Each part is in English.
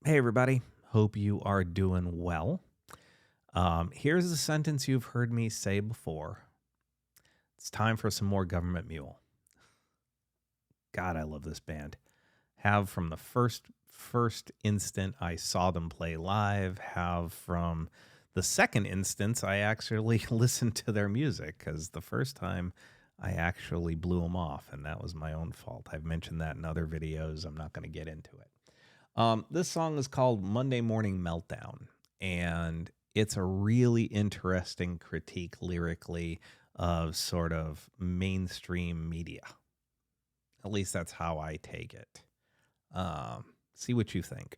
Hey, everybody. Hope you are doing well. Here's a sentence you've heard me say before. It's time for some more Gov't Mule. God, I love this band. Have from the first instant I saw them play live. Have from the second instance I actually listened to their music, because the first time I actually blew them off, and that was my own fault. I've mentioned that in other videos. I'm not going to get into it. This song is called Monday Morning Meltdown, and it's a really interesting critique lyrically of sort of mainstream media. At least that's how I take it. See what you think.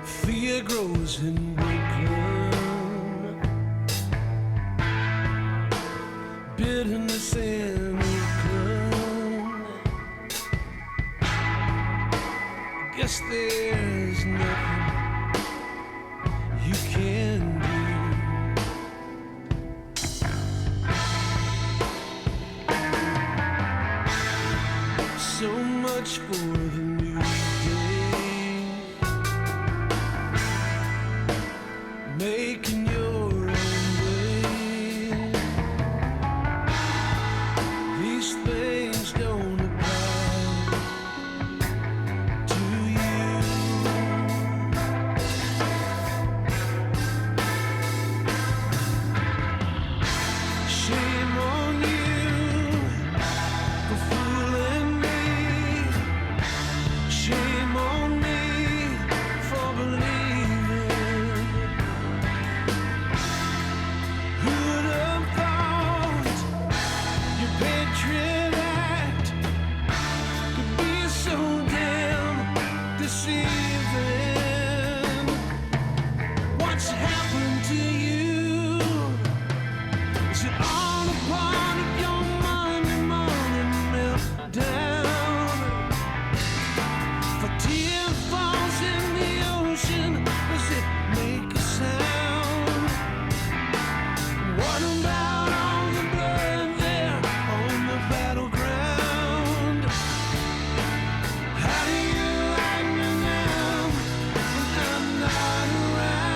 Fear grows in Brooklyn, bitterness in Oakland. Guess there's nothing you can do. So much for the new day, making your own way. These things don't apply to you. Shame on you for fooling me. Shame on me for believing. Who'd have thought your Patriot Act could be so damn deceiving? What's happened to you? Is it all a part of your Monday morning meltdown? If a tear falls in the ocean, does it make a sound? What about all the blood there on the battleground? How do you like me now when I'm not around?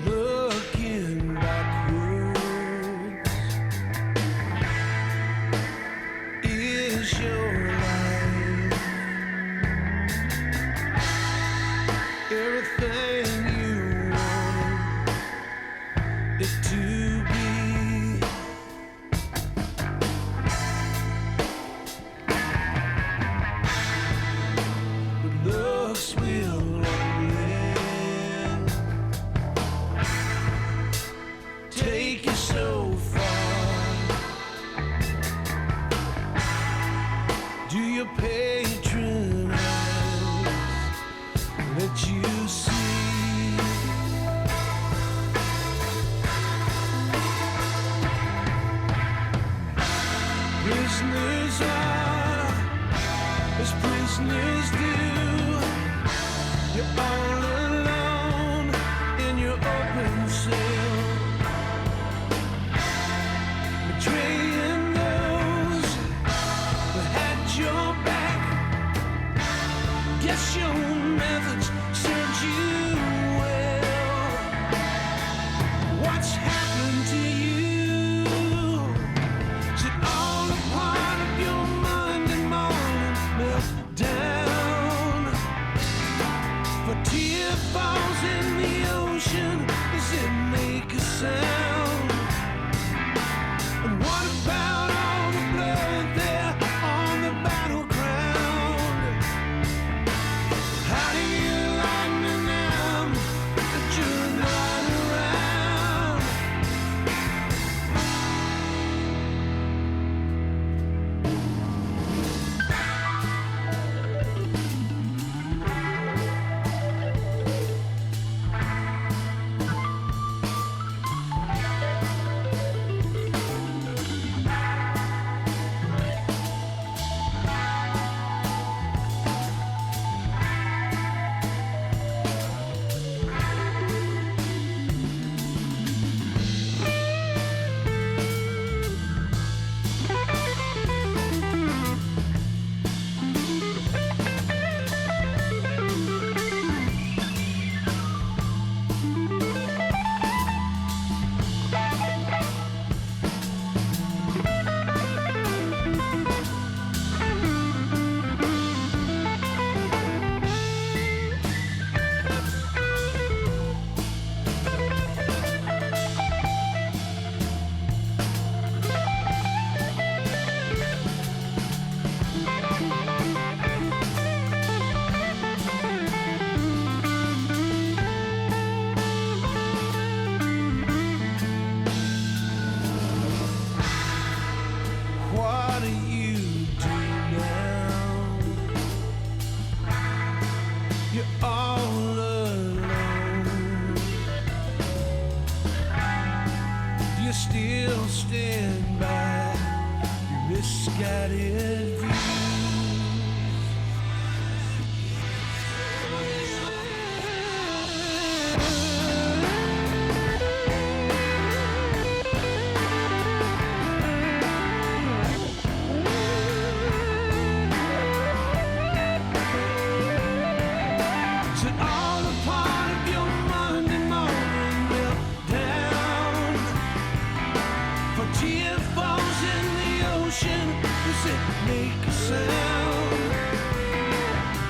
Looking backwards is your life. Everything you wanted it to be. But looks will only take you so far. Do your patronize let you see? Prisoners are as prisoners do. You're all alone in your open cell, betraying those who had your back. Guess your methods served you well. What's happened to you? still stand by your misguided views. Is it all a part of your Monday morning meltdown? For tear falls in the ocean, does it make a sound?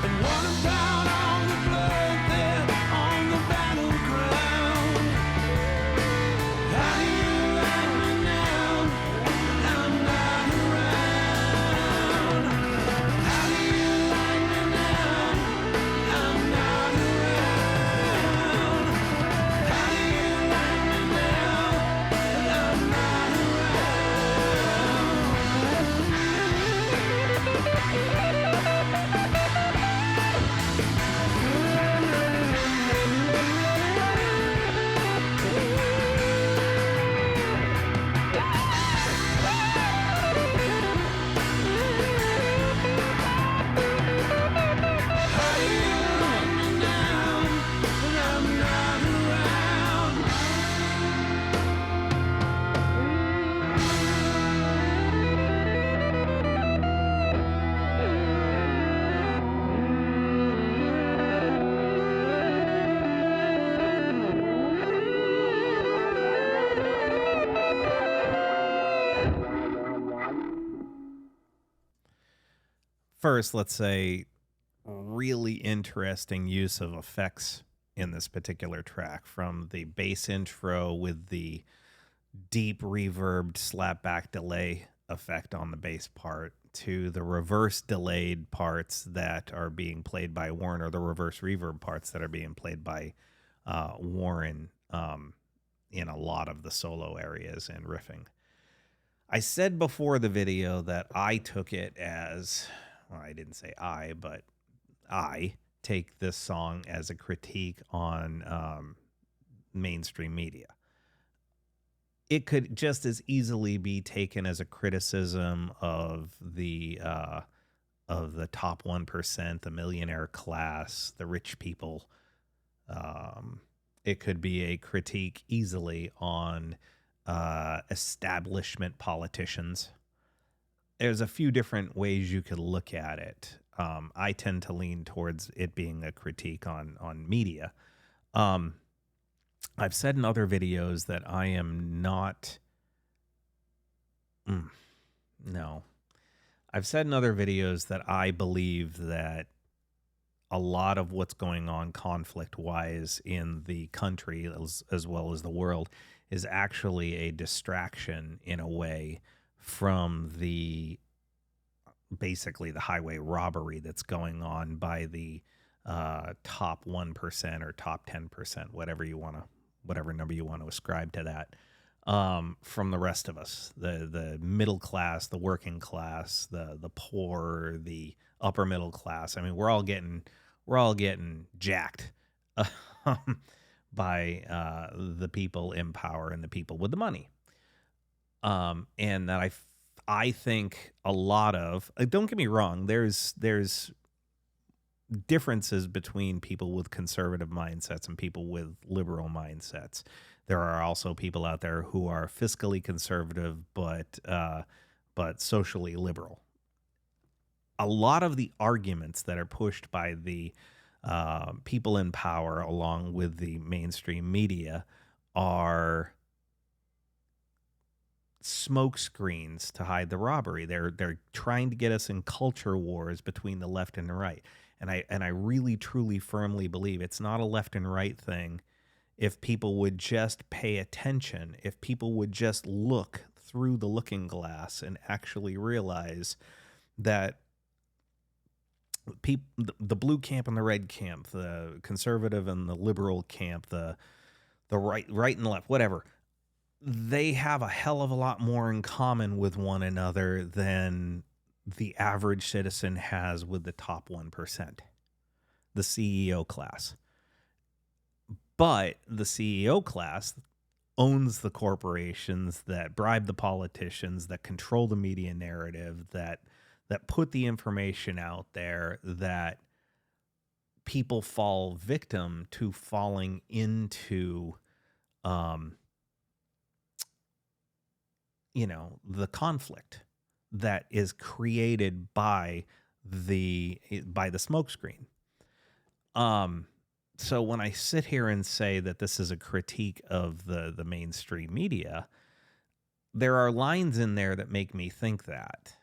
And what about all the blood there on the battleground? How do you like me now when I'm not around? How do you like me now when I'm not around? How do you like me now when I'm not How do you like me now when I'm not around? First, let's say really interesting use of effects in this particular track, from the bass intro with the deep reverbed slapback delay effect on the bass part to the reverse delayed parts that are being played by Warren, or the reverse reverb parts that are being played by Warren in a lot of the solo areas and riffing. I said before the video that I took it as, well, I didn't say I, but I take this song as a critique on mainstream media. It could just as easily be taken as a criticism of the top 1%, the millionaire class, the rich people. It could be a critique easily on establishment politicians. There's a few different ways you could look at it. I tend to lean towards it being a critique on media. I've said in other videos that I am not... No. I've said in other videos that I believe that a lot of what's going on conflict-wise in the country, as well as the world, is actually a distraction in a way from basically the highway robbery that's going on by the top 1% or top 10%, whatever number you want to ascribe to that, from the rest of us, the middle class, the working class, the poor, the upper middle class. I mean, we're all getting jacked by the people in power and the people with the money. And that I think a lot of, don't get me wrong, there's differences between people with conservative mindsets and people with liberal mindsets. There are also people out there who are fiscally conservative but socially liberal. A lot of the arguments that are pushed by the people in power, along with the mainstream media, are smoke screens to hide the robbery. They're trying to get us in culture wars between the left and the right. And I really, truly, firmly believe it's not a left and right thing. If people would just pay attention, if people would just look through the looking glass and actually realize that the blue camp and the red camp, the conservative and the liberal camp, the right and left, whatever, they have a hell of a lot more in common with one another than the average citizen has with the top 1%, the CEO class. But the CEO class owns the corporations, that bribe the politicians, that control the media narrative, that put the information out there, that people fall victim to falling into the conflict that is created by the smokescreen. So when I sit here and say that this is a critique of the mainstream media, there are lines in there that make me think that.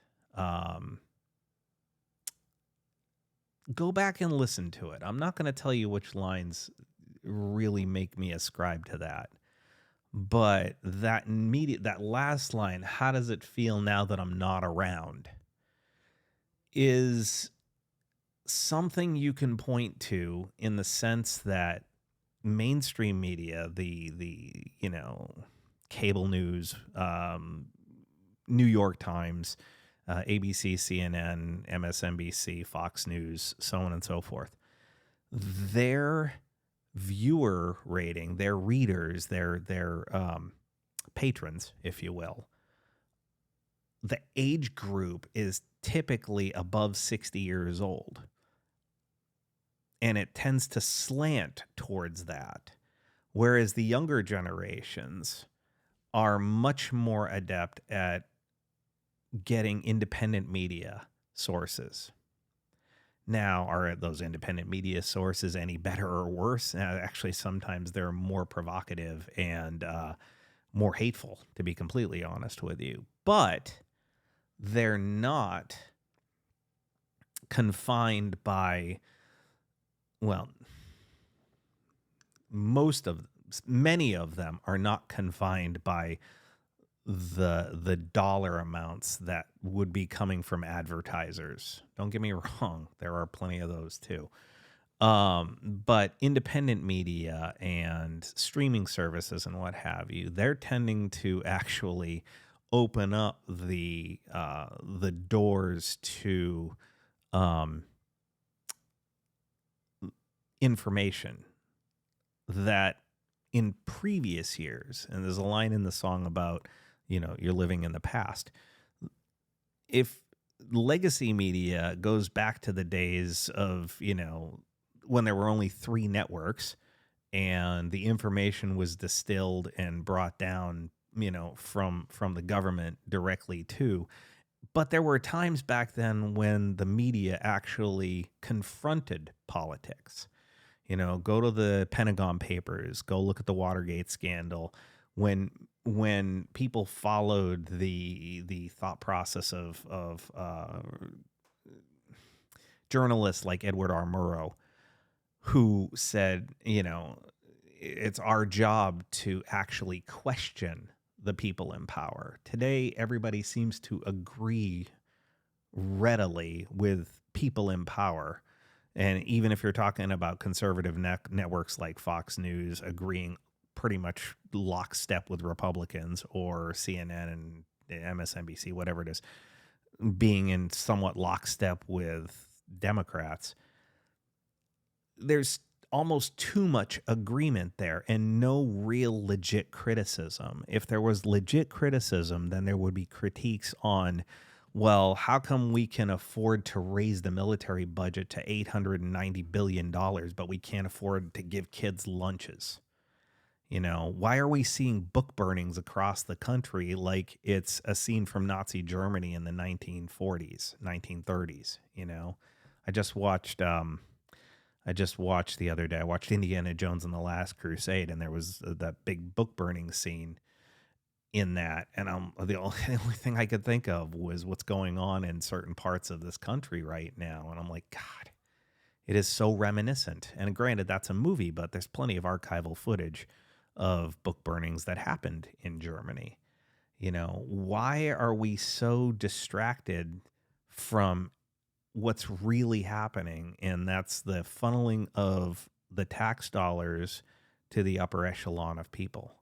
Go back and listen to it. I'm not going to tell you which lines really make me ascribe to that. But that last line, how does it feel now that I'm not around, is something you can point to in the sense that mainstream media, the cable news, New York Times, ABC, CNN, MSNBC, Fox News, so on and so forth, their viewer rating, their readers, their patrons, if you will, the age group is typically above 60 years old. And it tends to slant towards that. Whereas the younger generations are much more adept at getting independent media sources. Now, are those independent media sources any better or worse? Actually, sometimes they're more provocative and more hateful, to be completely honest with you. But they're not confined by, well, many of them are not confined by the dollar amounts that would be coming from advertisers. Don't get me wrong, there are plenty of those too. But independent media and streaming services and what have you, they're tending to actually open up the doors to information that in previous years, and there's a line in the song about, you're living in the past. If legacy media goes back to the days of, when there were only 3 networks and the information was distilled and brought down, from the government directly to, but there were times back then when the media actually confronted politics. Go to the Pentagon Papers, go look at the Watergate scandal. When people followed the thought process of journalists like Edward R. Murrow, who said, it's our job to actually question the people in power. Today, everybody seems to agree readily with people in power. And even if you're talking about conservative networks like Fox News agreeing pretty much lockstep with Republicans, or CNN and MSNBC, whatever it is, being in somewhat lockstep with Democrats, there's almost too much agreement there and no real legit criticism. If there was legit criticism, then there would be critiques on, well, how come we can afford to raise the military budget to $890 billion, but we can't afford to give kids lunches? Why are we seeing book burnings across the country like it's a scene from Nazi Germany in the 1940s, 1930s? I just watched the other day, I watched Indiana Jones and the Last Crusade, and there was that big book burning scene in that. And the only thing I could think of was what's going on in certain parts of this country right now. And I'm like, God, it is so reminiscent. And granted, that's a movie, but there's plenty of archival footage of book burnings that happened in Germany. Why are we so distracted from what's really happening? And that's the funneling of the tax dollars to the upper echelon of people.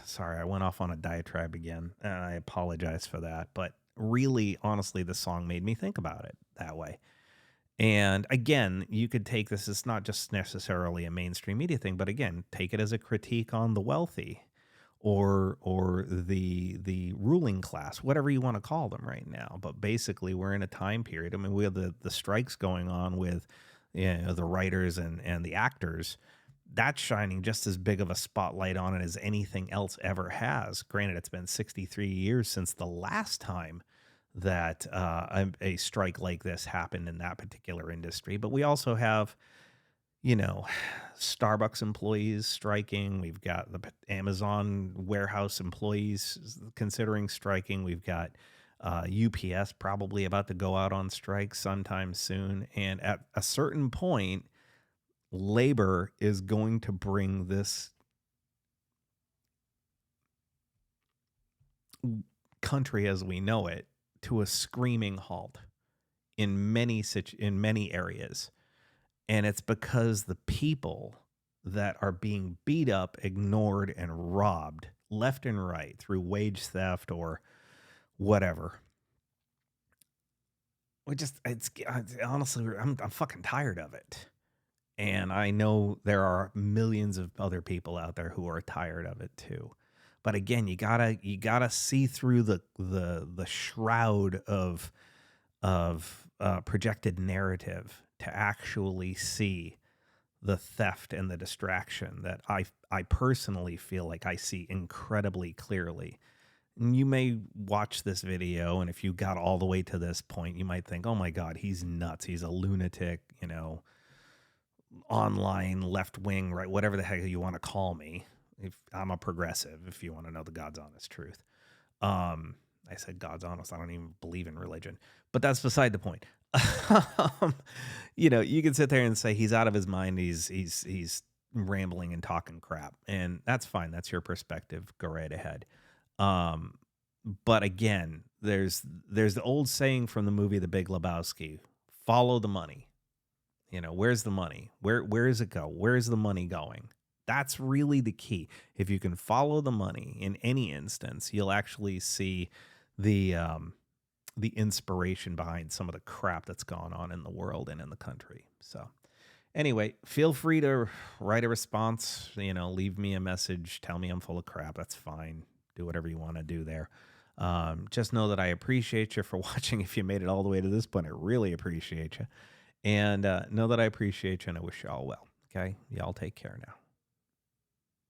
Sorry, I went off on a diatribe again, and I apologize for that. But really, honestly, the song made me think about it that way. And again, you could take this as not just necessarily a mainstream media thing, but again, take it as a critique on the wealthy or the ruling class, whatever you want to call them right now. But basically, we're in a time period. I mean, we have the strikes going on with, the writers and the actors. That's shining just as big of a spotlight on it as anything else ever has. Granted, it's been 63 years since the last time that a strike like this happened in that particular industry. But we also have, Starbucks employees striking. We've got the Amazon warehouse employees considering striking. We've got UPS probably about to go out on strike sometime soon. And at a certain point, labor is going to bring this country as we know it to a screaming halt in many areas. And it's because the people that are being beat up, ignored, and robbed left and right through wage theft or whatever. Honestly, I'm fucking tired of it. And I know there are millions of other people out there who are tired of it too. But again, you gotta see through the shroud of projected narrative to actually see the theft and the distraction that I personally feel like I see incredibly clearly. And you may watch this video, and if you got all the way to this point, you might think, "Oh my God, he's nuts. He's a lunatic." Online left wing, right? Whatever the heck you want to call me. If I'm a progressive, if you want to know the God's honest truth. I said God's honest. I don't even believe in religion, but that's beside the point. You can sit there and say he's out of his mind. He's rambling and talking crap, and that's fine. That's your perspective. Go right ahead. But again, there's the old saying from the movie The Big Lebowski: follow the money. Where's the money? Where does it go? Where's the money going? That's really the key. If you can follow the money in any instance, you'll actually see the inspiration behind some of the crap that's gone on in the world and in the country. So anyway, feel free to write a response, leave me a message, tell me I'm full of crap. That's fine. Do whatever you want to do there. Just know that I appreciate you for watching. If you made it all the way to this point, I really appreciate you. And know that I appreciate you and I wish you all well. Okay? Y'all take care now.